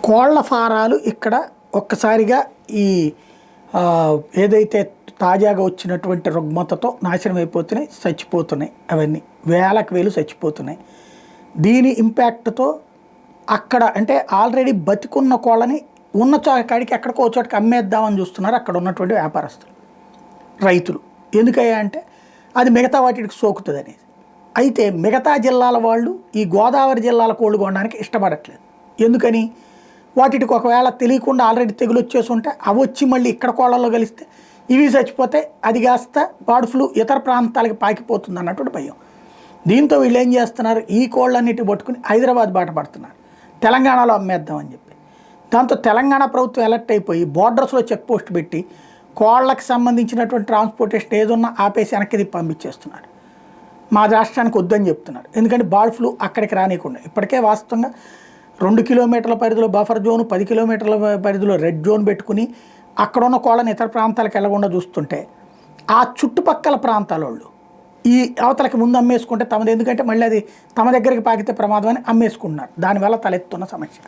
కోళ్ల ఫారాలు ఇక్కడ ఒక్కసారిగా ఈ ఏదైతే తాజాగా వచ్చినటువంటి రుగ్మతతో నాశనం అయిపోతున్నాయి, చచ్చిపోతున్నాయి. అవన్నీ వేలకు వేలు చచ్చిపోతున్నాయి. దీని ఇంపాక్ట్తో అక్కడ అంటే ఆల్రెడీ బతికున్న కోళ్ళని ఉన్న కాడికి ఎక్కడికో చోటకి అమ్మేద్దామని చూస్తున్నారు అక్కడ ఉన్నటువంటి వ్యాపారస్తులు, రైతులు. ఎందుకయ్యా అంటే అది మిగతా వాటికి సోకుతుంది అనేది. అయితే మిగతా జిల్లాల వాళ్ళు ఈ గోదావరి జిల్లాల కోళ్ళు కొనడానికి ఇష్టపడట్లేదు. ఎందుకని? వాటికి ఒకవేళ తెలియకుండా ఆల్రెడీ తెగులు వచ్చేసి ఉంటే అవి వచ్చి మళ్ళీ ఇక్కడ కోళ్ళల్లో కలిస్తే ఇవి చచ్చిపోతే అది కాస్త బర్డ్ ఫ్లూ ఇతర ప్రాంతాలకి పాకిపోతుంది అన్నటువంటి భయం. దీంతో వీళ్ళు ఏం చేస్తున్నారు, ఈ కోళ్ళన్నిటి పట్టుకుని హైదరాబాద్ బాట పడుతున్నారు, తెలంగాణలో అమ్మేద్దామని చెప్పి. దాంతో తెలంగాణ ప్రభుత్వం అలర్ట్ అయిపోయి బోర్డర్స్లో చెక్ పోస్ట్ పెట్టి కోళ్ళకి సంబంధించినటువంటి ట్రాన్స్పోర్టేషన్ ఏదన్నా ఆపేసి వెనక్కి పంపించేస్తున్నారు. మా రాష్ట్రానికి వద్దని చెప్తున్నారు. ఎందుకంటే బర్డ్ ఫ్లూ అక్కడికి రానియకుండా ఇప్పటికే వాస్తవంగా 2 కిలోమీటర్ల పరిధిలో బఫర్ జోను, 10 కిలోమీటర్ల పరిధిలో రెడ్ జోన్ పెట్టుకుని అక్కడ ఉన్న కోళ్ళని ఇతర ప్రాంతాలకు వెళ్లకుండా చూస్తుంటే ఆ చుట్టుపక్కల ప్రాంతాల వాళ్ళు ఈ అవతలకి ముందు అమ్మేసుకుంటే తమది, ఎందుకంటే మళ్ళీ అది తమ దగ్గరికి పాకితే ప్రమాదం అని అమ్మేసుకుంటున్నారు. దానివల్ల తలెత్తున్న సమస్య.